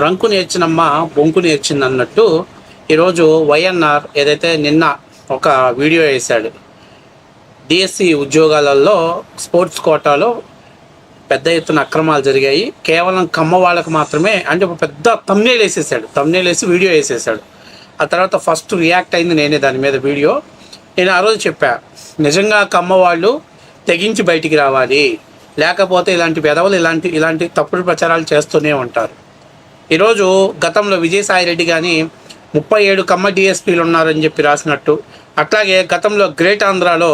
రంకు నేర్చినమ్మ బొంకు నేర్చింది అన్నట్టు ఈరోజు వైఎన్ఆర్ ఏదైతే నిన్న ఒక వీడియో వేశాడు. డిఎస్సి ఉద్యోగాలలో స్పోర్ట్స్ కోటాలో పెద్ద ఎత్తున అక్రమాలు జరిగాయి, కేవలం కమ్మ వాళ్ళకు మాత్రమే అంటే ఒక పెద్ద థంబ్నెయిల్ వేసేసాడు. థంబ్నెయిల్ వేసి వీడియో వేసేసాడు. ఆ తర్వాత ఫస్ట్ రియాక్ట్ అయింది నేనే దాని మీద వీడియో. నేను ఆ రోజు చెప్పా, నిజంగా కమ్మ వాళ్ళు తెగించి బయటికి రావాలి, లేకపోతే ఇలాంటి వెధవలు ఇలాంటి తప్పుడు ప్రచారాలు చేస్తూనే ఉంటారు. ఈరోజు గతంలో విజయసాయి రెడ్డి కానీ 37 కమ్మ డిఎస్పీలు ఉన్నారని చెప్పి రాసినట్టు, అట్లాగే గతంలో గ్రేట్ ఆంధ్రాలో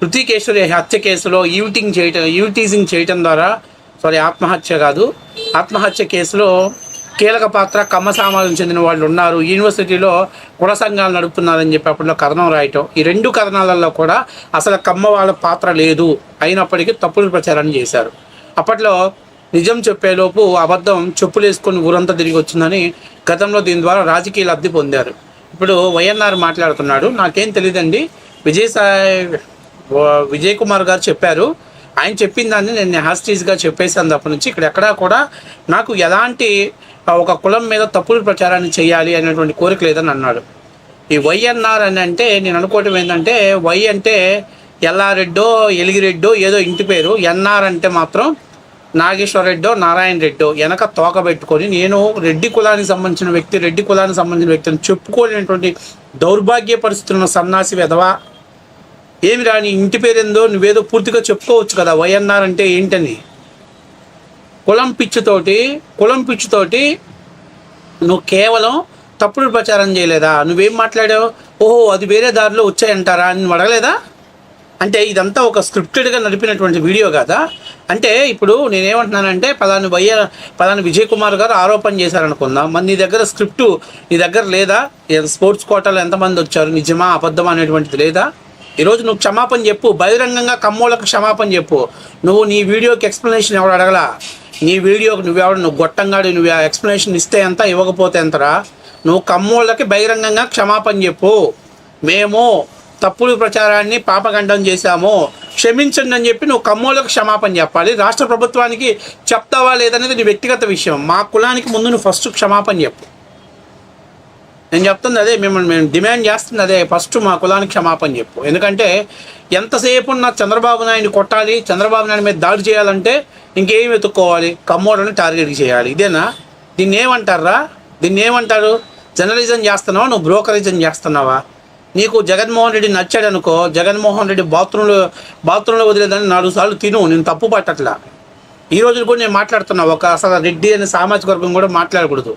హృతికేశ్వరి హత్య కేసులో ఈవిటీజింగ్ చేయటం ద్వారా ఆత్మహత్య కేసులో కీలక పాత్ర కమ్మ సమాజం చెందిన వాళ్ళు ఉన్నారు, యూనివర్సిటీలో కుల సంఘాలు నడుపుతున్నారని చెప్పి అప్పట్లో కథనం రాయటం. ఈ 2 కథనాలలో కూడా అసలు కమ్మ వాళ్ళ పాత్ర లేదు, అయినప్పటికీ తప్పుడు ప్రచారాన్ని చేశారు. అప్పట్లో నిజం చెప్పేలోపు అబద్ధం చెప్పులు వేసుకొని ఊరంతా తిరిగి వచ్చిందని గతంలో దీని ద్వారా రాజకీయ లబ్ధి పొందారు. ఇప్పుడు వైఎన్ఆర్ మాట్లాడుతున్నాడు, నాకేం తెలియదండి, విజయ్ కుమార్ గారు చెప్పారు, ఆయన చెప్పిన దాన్ని నేను హాస్టీస్గా చెప్పేసాను తప్ప నుంచి ఇక్కడ ఎక్కడా కూడా నాకు ఎలాంటి ఒక కులం మీద తప్పుడు ప్రచారాన్ని చేయాలి అనేటువంటి కోరిక లేదని అన్నాడు. ఈ వైఎన్ఆర్ అని అంటే నేను అనుకోవటం ఏంటంటే, వై అంటే ఎల్లారెడ్డో ఎలిగిరెడ్డో ఏదో ఇంటి పేరు, ఎన్ఆర్ అంటే మాత్రం నాగేశ్వర రెడ్డో నారాయణ రెడ్డో వెనక తోక పెట్టుకొని నేను రెడ్డి కులానికి సంబంధించిన వ్యక్తిని చెప్పుకోలేనటువంటి దౌర్భాగ్య పరిస్థితున్న సన్నాసి వెధవా, ఏమి రాని ఇంటి పేరేందో నువ్వేదో పూర్తిగా చెప్పుకోవచ్చు కదా వైఎన్ఆర్ అంటే ఏంటని. కులం పిచ్చితోటి నువ్వు కేవలం తప్పుడు ప్రచారం చేయలేదా? నువ్వేం మాట్లాడావు? ఓహో అది వేరే దారిలో వచ్చాయంటారా అని నువ్వు అడగలేదా? అంటే ఇదంతా ఒక స్క్రిప్టెడ్గా నడిపినటువంటి వీడియో కదా. అంటే ఇప్పుడు నేనేమంటున్నానంటే పలాని విజయ్ కుమార్ గారు ఆరోపణ చేశారనుకుందాం, మరి నీ దగ్గర స్క్రిప్టు నీ దగ్గర లేదా? స్పోర్ట్స్ కోటాలో ఎంతమంది వచ్చారు, నిజమా అబద్ధమా అనేటువంటిది లేదా? ఈరోజు నువ్వు క్షమాపణ చెప్పు, బహిరంగంగా కమ్మోళ్ళకు క్షమాపణ చెప్పు. నువ్వు నీ వీడియోకి ఎక్స్ప్లెనేషన్ ఎవడు అడగలా, నీ వీడియోకి నువ్వు గొట్టంగాడు, నువ్వు ఎక్స్ప్లెనేషన్ ఇస్తే ఎంత ఇవ్వకపోతే ఎంతరా? నువ్వు కమ్మోళ్ళకి బహిరంగంగా క్షమాపణ చెప్పు, మేము తప్పుడు ప్రచారాన్ని పాపగండం చేశాము, క్షమించండి అని చెప్పి నువ్వు కమ్మోళ్ళకు క్షమాపణ చెప్పాలి. రాష్ట్ర ప్రభుత్వానికి చెప్తావా లేదనేది నీ వ్యక్తిగత విషయం. మా కులానికి ముందు నువ్వు ఫస్ట్ క్షమాపణ చెప్పు. నేను చెప్తుంది అదే, మేము డిమాండ్ చేస్తుంది అదే, ఫస్ట్ మా కులానికి క్షమాపణ చెప్పు. ఎందుకంటే ఎంతసేపు ఉన్న చంద్రబాబు నాయుడిని కొట్టాలి, చంద్రబాబు నాయుడు మీద దాడి చేయాలంటే ఇంకేం వెతుక్కోవాలి, కమ్మోడని టార్గెట్ చేయాలి. ఇదేనా? దీన్ని ఏమంటారు? జర్నలిజం చేస్తున్నావా, నువ్వు బ్రోకరిజం చేస్తున్నావా? నీకు జగన్మోహన్ రెడ్డి నచ్చాడు అనుకో, జగన్మోహన్ రెడ్డి బాత్రూంలో వదిలేదని 4 సార్లు తిను, నేను తప్పు పట్టట్లా. ఈ రోజు కూడా నేను మాట్లాడుతున్నా, అసలు రెడ్డి అనే సామాజిక వర్గం కూడా మాట్లాడకూడదు.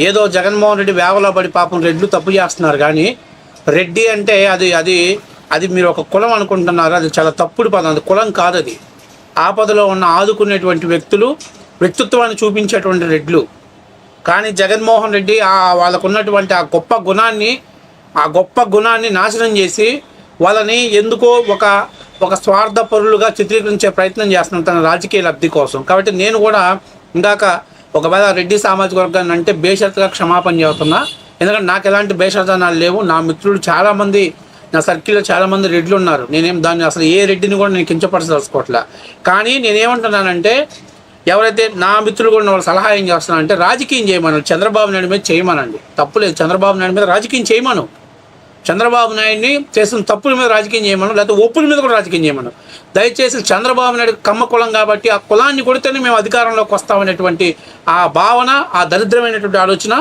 ఏదో జగన్మోహన్ రెడ్డి వేవలో పడి పాపం రెడ్లు తప్పు చేస్తున్నారు, కానీ రెడ్డి అంటే అది మీరు ఒక కులం అనుకుంటున్నారు. అది చాలా తప్పుడు పదం, అది కులం కాదు. అది ఆపదలో ఉన్న ఆదుకునేటువంటి వ్యక్తిత్వాన్ని చూపించేటువంటి రెడ్లు. కానీ జగన్మోహన్ రెడ్డి వాళ్ళకున్నటువంటి ఆ గొప్ప గుణాన్ని నాశనం చేసి వాళ్ళని ఎందుకో ఒక స్వార్థపరులుగా చిత్రీకరించే ప్రయత్నం చేస్తున్నాను తన రాజకీయ లబ్ధి కోసం. కాబట్టి నేను కూడా ఇందాక ఒకవేళ రెడ్డి సామాజిక వర్గాన్ని అంటే బేషరతుగా క్షమాపణ చెబుతున్నా. ఎందుకంటే నాకు ఎలాంటి బేషరతనాలు లేవు. నా మిత్రులు చాలామంది, నా సర్కిల్లో చాలామంది రెడ్లు ఉన్నారు. నేనేం దాన్ని అసలు ఏ రెడ్డిని కూడా నేను కించపరచదలుచుకోవట్లే. కానీ నేనేమంటున్నానంటే, ఎవరైతే నా మిత్రులు కూడా వాళ్ళు సలహా ఏం చేస్తున్నారంటే రాజకీయం చేయమనండి, చంద్రబాబు నాయుడు మీద చేయమనండి, తప్పులేదు. చంద్రబాబు నాయుడు మీద రాజకీయం చేయమను, చంద్రబాబు నాయుడిని చేసిన తప్పుల మీద రాజకీయం చేయమను, లేకపోతే ఒప్పుల మీద కూడా రాజకీయం చేయమను. దయచేసి చంద్రబాబు నాయుడు కమ్మ కులం కాబట్టి ఆ కులాన్ని కొడితేనే మేము అధికారంలోకి వస్తామనేటువంటి ఆ భావన, ఆ దరిద్రమైనటువంటి ఆలోచన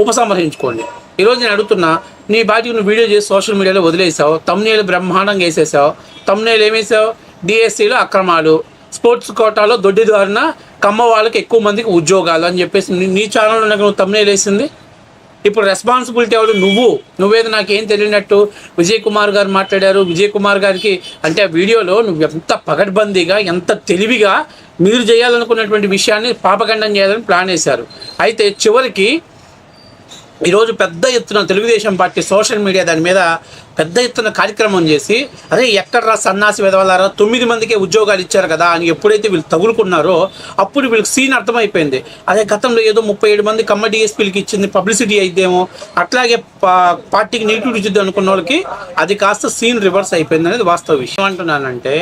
ఉపసంహరించుకోండి. ఈరోజు నేను అడుగుతున్నా, నీ బాటికి నువ్వు వీడియో చేసి సోషల్ మీడియాలో వదిలేసావు, థంబ్నెయిల్ బ్రహ్మాండంగా వేసేసావు. థంబ్నెయిల్ ఏమేసావు? డిఎస్సిలో అక్రమాలు, స్పోర్ట్స్ కోటాలో దొడ్డిదారిన కమ్మ వాళ్ళకి ఎక్కువ మందికి ఉద్యోగాలు అని చెప్పేసి నీ ఛానల్లో నువ్వు థంబ్నెయిల్ వేసింది. ఇప్పుడు రెస్పాన్సిబిలిటీ ఎవరు? నువ్వేదో నాకేం తెలియనట్టు విజయ్ కుమార్ గారు మాట్లాడారు. విజయ్ కుమార్ గారికి అంటే ఆ వీడియోలో నువ్వు ఎంత పగడ్బందీగా, ఎంత తెలివిగా మీరు చేయాలనుకున్నటువంటి విషయాన్ని పాపఖండం చేయాలని ప్లాన్ వేశారు. అయితే చివరికి ఈరోజు పెద్ద ఎత్తున తెలుగుదేశం పార్టీ సోషల్ మీడియా దాని మీద పెద్ద ఎత్తున కార్యక్రమం చేసి, అరే ఎక్కడరా సన్నాసి వెదవలారా, 9 మందికే ఉద్యోగాలు ఇచ్చారు కదా అని ఎప్పుడైతే వీళ్ళు తగులుకున్నారో అప్పుడు వీళ్ళకి సీన్ అర్థమైపోయింది. అదే గతంలో ఏదో 37 మంది కమ్మ డిఎస్పీలకి ఇచ్చింది పబ్లిసిటీ అయిద్దేమో, అట్లాగే పార్టీకి నెగిటివ్ ఇచ్చింది అనుకున్న వాళ్ళకి అది కాస్త సీన్ రివర్స్ అయిపోయింది అనేది వాస్తవ విషయం. అంటున్నానంటే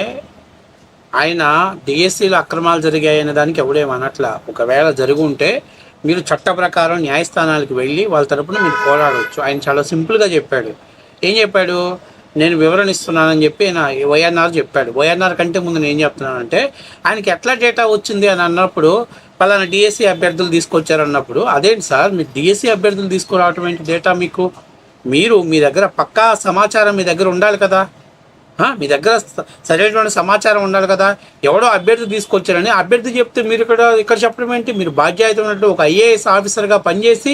ఆయన డిఎస్సీలో అక్రమాలు జరిగాయనే దానికి ఎవడేమనట్లా. ఒకవేళ జరిగి ఉంటే మీరు చట్ట ప్రకారం న్యాయస్థానాలకు వెళ్ళి వాళ్ళ తరపున మీరు పోరాడవచ్చు. ఆయన చాలా సింపుల్గా చెప్పాడు. ఏం చెప్పాడు? నేను వివరణ ఇస్తున్నానని చెప్పి నా వైఎన్ఆర్ చెప్పాడు. వైఎన్ఆర్ కంటే ముందు నేను ఏం చెప్తున్నానంటే, ఆయనకి ఎట్లా డేటా వచ్చింది అని అన్నప్పుడు పలానా డిఎస్సీ అభ్యర్థులు తీసుకొచ్చారన్నప్పుడు, అదేంటి సార్ మీరు డిఎస్సీ అభ్యర్థులు తీసుకురావటం ఏంటి? డేటా మీ దగ్గర పక్కా సమాచారం మీ దగ్గర ఉండాలి కదా. మీ దగ్గర సరైనటువంటి సమాచారం ఉండాలి కదా. ఎవడో అభ్యర్థి తీసుకొచ్చారని అభ్యర్థి చెప్తే మీరు ఇక్కడ చెప్పడం ఏంటి? మీరు బాధ్యత ఉన్నట్టు ఒక ఐఏఎస్ ఆఫీసర్గా పనిచేసి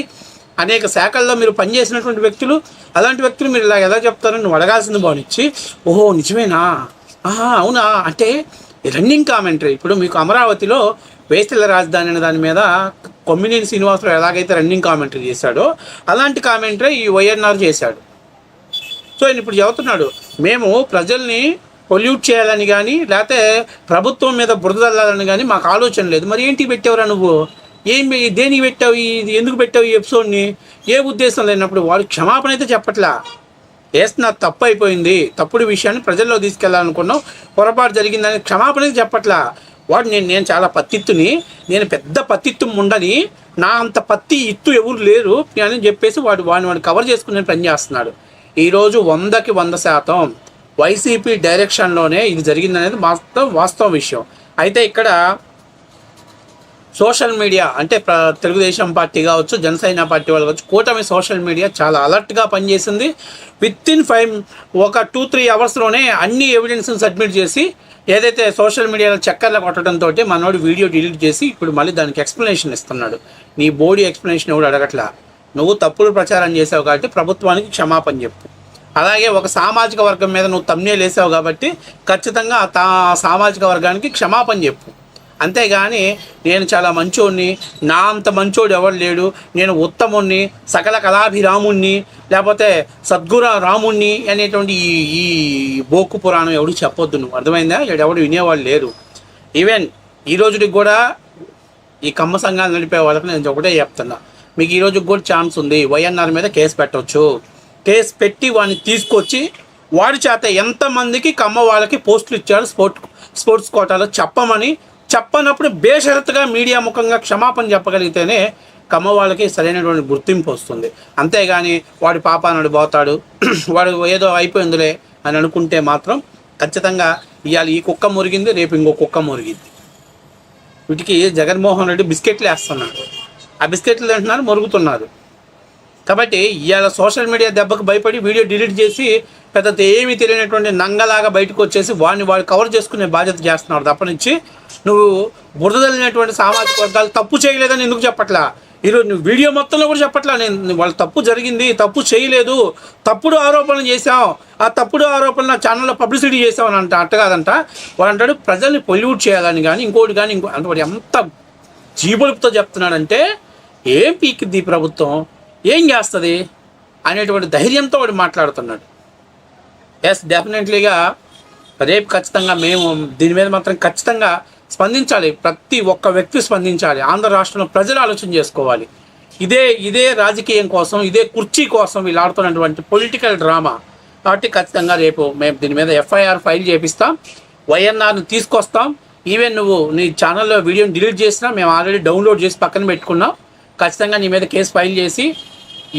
అనేక శాఖల్లో మీరు పనిచేసినటువంటి వ్యక్తులు, అలాంటి వ్యక్తులు మీరు ఇలా ఎలా చెప్తారని నువ్వు అడగాల్సింది భావించి, ఓహో నిజమేనా, అవునా అంటే రన్నింగ్ కామెంటరీ. ఇప్పుడు మీకు అమరావతిలో వేస్తల రాజధాని అనే దాని మీద కొమ్మినేని శ్రీనివాసరావు ఎలాగైతే రన్నింగ్ కామెంటరీ చేశాడో అలాంటి కామెంటరీ ఈ వైఎన్ఆర్ చేశాడు. సో ఆయన ఇప్పుడు చెబుతున్నాడు, మేము ప్రజల్ని పొల్యూట్ చేయాలని కానీ లేకపోతే ప్రభుత్వం మీద బురద చల్లాలని కానీ మాకు ఆలోచన లేదు. మరి ఏంటి పెట్టావురా నువ్వు? దేనికి పెట్టావు? ఇది ఎందుకు పెట్టావు ఈ ఎపిసోడ్ని? ఏ ఉద్దేశం లేనప్పుడు వాడు క్షమాపణ అయితే చెప్పట్లా. నాకు తప్పు అయిపోయింది, తప్పుడు విషయాన్ని ప్రజల్లో తీసుకెళ్ళాలనుకున్నావు, పొరపాటు జరిగిందని క్షమాపణ అయితే చెప్పట్లా. వాడు నేను చాలా పత్తిత్తుని, నేను పెద్ద పత్తిత్తు ఉండని, నా అంత పత్తి ఇత్తు ఎవరు లేరు అని చెప్పేసి వాడిని కవర్ చేసుకునే పని చేస్తున్నాడు. ఈరోజు 100కి 100% వైసీపీ డైరెక్షన్లోనే ఇది జరిగిందనేది వాస్తవ విషయం. అయితే ఇక్కడ సోషల్ మీడియా అంటే తెలుగుదేశం పార్టీ కావచ్చు, జనసేన పార్టీ వాళ్ళు కావచ్చు, కూటమి సోషల్ మీడియా చాలా అలర్ట్గా పనిచేసింది. వితిన్ 2-3 అవర్స్లోనే అన్ని ఎవిడెన్స్ని సబ్మిట్ చేసి ఏదైతే సోషల్ మీడియాలో చక్కర్లు కొట్టడంతో మనోడు వీడియో డిలీట్ చేసి ఇప్పుడు మళ్ళీ దానికి ఎక్స్ప్లెనేషన్ ఇస్తున్నాడు. నీ బోడీ ఎక్స్ప్లెనేషన్ ఎవడు అడగట్లా. నువ్వు తప్పుడు ప్రచారం చేసావు కాబట్టి ప్రభుత్వానికి క్షమాపణ చెప్పు. అలాగే ఒక సామాజిక వర్గం మీద నువ్వు తమ్నేలు వేసావు కాబట్టి ఖచ్చితంగా సామాజిక వర్గానికి క్షమాపణ చెప్పు. అంతేగాని నేను చాలా మంచోడిని, నా అంత మంచోడు ఎవడు లేడు, నేను ఉత్తముణ్ణి, సకల కళాభిరాముణ్ణి, లేకపోతే సద్గురు రాముణ్ణి అనేటువంటి ఈ బోకు పురాణం ఎవడు చెప్పొద్దు. నువ్వు అర్థమైందా? ఎవడు వినేవాళ్ళు లేరు. ఈవెన్ ఈ రోజుకి కూడా ఈ కమ్మ సంఘాలు నడిపే వాళ్ళకి నేను ఒకటే చెప్తున్నా, మీకు ఈ రోజుకి కూడా ఛాన్స్ ఉంది. వైఎన్ఆర్ మీద కేసు పెట్టవచ్చు. కేసు పెట్టి వాడిని తీసుకొచ్చి వాడి చేత ఎంతమందికి కమ్మ వాళ్ళకి పోస్టులు ఇచ్చారు స్పోర్ట్స్ కోటాలో చెప్పనప్పుడు బేషరతుగా మీడియా ముఖంగా క్షమాపణ చెప్పగలిగితేనే కమ్మ వాళ్ళకి సరైనటువంటి గుర్తింపు వస్తుంది. అంతేగాని వాడి పాపానుడు పోతాడు, వాడు ఏదో అయిపోయిందిలే అని అనుకుంటే మాత్రం ఖచ్చితంగా ఇవాళ ఈ కుక్క మురిగింది, రేపు ఇంకో కుక్క మురిగింది. వీటికి జగన్మోహన్ రెడ్డి బిస్కెట్లు వేస్తున్నాడు. ఆ బిస్కెట్లు తింటున్నారు, మురుగుతున్నారు. కాబట్టి ఇవాళ సోషల్ మీడియా దెబ్బకు భయపడి వీడియో డిలీట్ చేసి పెద్ద ఏమీ తెలియనటువంటి నంగలాగా బయటకు వచ్చేసి వాడు కవర్ చేసుకునే బాధ్యత చేస్తున్నాడు. తప్పనిచ్చి నువ్వు బురదలినటువంటి సామాజిక వర్గాలు తప్పు చేయలేదని ఎందుకు చెప్పట్లా? ఈరోజు నువ్వు వీడియో మొత్తంలో కూడా చెప్పట్లా. వాళ్ళు తప్పు జరిగింది, తప్పు చేయలేదు, తప్పుడు ఆరోపణలు చేసావు, ఆ తప్పుడు ఆరోపణలు నా ఛానల్లో పబ్లిసిటీ చేసావు అని అట్ట కాదంట. వాడు అంటాడు ప్రజల్ని పొల్యూట్ చేయాలని కానీ ఇంకోటి కానీ అంటే వాడు ఎంత జీబులుపుతో చెప్తున్నాడంటే ఏం పీకిద్ది ప్రభుత్వం, ఏం చేస్తుంది అనేటువంటి ధైర్యంతో వాడు మాట్లాడుతున్నాడు. ఎస్, డెఫినెట్లీగా రేపు ఖచ్చితంగా మేము దీని మీద మాత్రం ఖచ్చితంగా స్పందించాలి. ప్రతి ఒక్క వ్యక్తి స్పందించాలి. ఆంధ్ర రాష్ట్రంలో ప్రజలు ఆలోచన చేసుకోవాలి. ఇదే రాజకీయం కోసం, ఇదే కుర్చీ కోసం వీళ్ళు ఆడుతున్నటువంటి పొలిటికల్ డ్రామా. కాబట్టి ఖచ్చితంగా రేపు మేము దీని మీద ఎఫ్ఐఆర్ ఫైల్ చేపిస్తాం, వైఎన్ఆర్ని తీసుకొస్తాం. ఈవెన్ నువ్వు నీ ఛానల్లో వీడియోని డిలీట్ చేసినా మేము ఆల్రెడీ డౌన్లోడ్ చేసి పక్కన పెట్టుకున్నాం. ఖచ్చితంగా నీ మీద కేసు ఫైల్ చేసి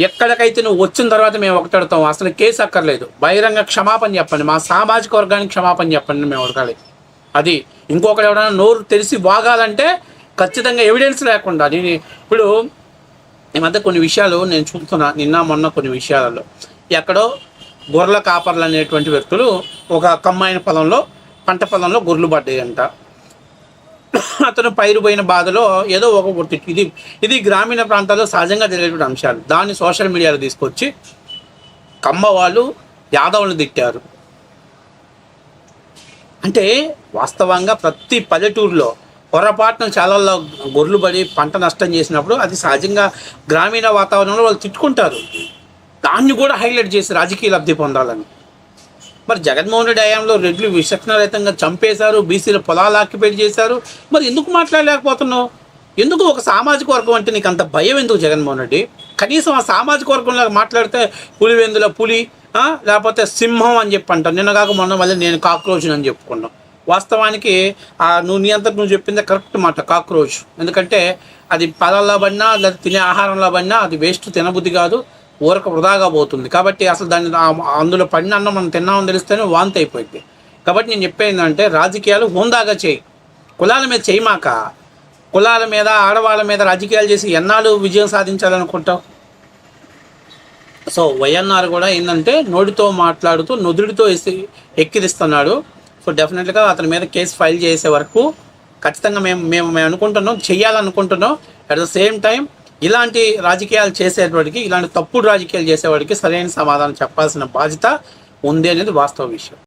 ఎక్కడికైతే నువ్వు వచ్చిన తర్వాత మేము ఒకటడతాం. అసలు కేసు అక్కర్లేదు, బహిరంగ క్షమాపణ చెప్పండి, మా సామాజిక వర్గానికి క్షమాపణ చెప్పండి, మేము అడగాలి. అది ఇంకొకటి ఎవరైనా నోరు తెలిసి వాగాలంటే ఖచ్చితంగా ఎవిడెన్స్ లేకుండా. నేను ఇప్పుడు ఈ మధ్య కొన్ని విషయాలు నేను చూస్తున్నా, నిన్న మొన్న కొన్ని విషయాలలో ఎక్కడో గొర్రెల కాపర్లు అనేటువంటి వ్యక్తులు ఒక కమ్మైన పంట పొలంలో గొర్రెలు పడ్డాయంట. అతను పైరు పోయిన బాధలో ఏదో ఒక ఇది గ్రామీణ ప్రాంతాల్లో సహజంగా జరిగేటువంటి అంశాలు. దాన్ని సోషల్ మీడియాలో తీసుకొచ్చి కమ్మ వాళ్ళు యాదవులను తిట్టారు. అంటే వాస్తవంగా ప్రతి పల్లెటూరులో పొరపాటున చాలా గొర్రెలు పడి పంట నష్టం చేసినప్పుడు అది సహజంగా గ్రామీణ వాతావరణంలో వాళ్ళు తిట్టుకుంటారు. దాన్ని కూడా హైలైట్ చేసి రాజకీయ లబ్ధి పొందాలని. మరి జగన్మోహన్ రెడ్డి హయాంలో రెడ్లు విచక్షణరహితంగా చంపేశారు, బీసీల పొలాలు ఆక్యుపై చేశారు. మరి ఎందుకు మాట్లాడలేకపోతున్నావు? ఎందుకు ఒక సామాజిక వర్గం అంటే నీకు అంత భయం ఎందుకు జగన్మోహన్ రెడ్డి? కనీసం ఆ సామాజిక వర్గంలో మాట్లాడితే పులివెందుల పులి, లేకపోతే సింహం అని చెప్పి అంటాను. నిన్న కాక మొన్న మళ్ళీ నేను కాక్రోచ్ అని చెప్పుకున్నాం. వాస్తవానికి నువ్వు నీ అంతకు నువ్వు చెప్పిందే కరెక్ట్ మాట, కాక్రోచ్. ఎందుకంటే అది పాలల్లో పడినా లేదా తినే ఆహారంలో పడినా అది వేస్ట్, తినబుద్ధి కాదు, ఊరక వృధాగా పోతుంది. కాబట్టి అసలు దాన్ని అందులో పడిన అన్నం మనం తిన్నామని తెలిస్తేనే వాంతి అయిపోయింది. కాబట్టి నేను చెప్పేది ఏంటంటే రాజకీయాలు హోందాగా చేయి, కులాల మీద చేయమాక. కులాల మీద ఆడవాళ్ళ మీద రాజకీయాలు చేసి ఎన్నాళ్ళు విజయం సాధించాలనుకుంటావు? సో వైఎన్ఆర్ కూడా ఏంటంటే నోటితో మాట్లాడుతూ నుదుడితో ఎక్కిరిస్తున్నాడు. సో డెఫినెట్గా అతని మీద కేసు ఫైల్ చేసే వరకు ఖచ్చితంగా మేము అనుకుంటున్నాం, చెయ్యాలనుకుంటున్నాం. అట్ ద సేమ్ టైం ఇలాంటి రాజకీయాలు చేసేవాడికి, ఇలాంటి తప్పుడు రాజకీయాలు చేసేవాడికి సరైన సమాధానం చెప్పాల్సిన బాధ్యత ఉంది అనేది వాస్తవ విషయం.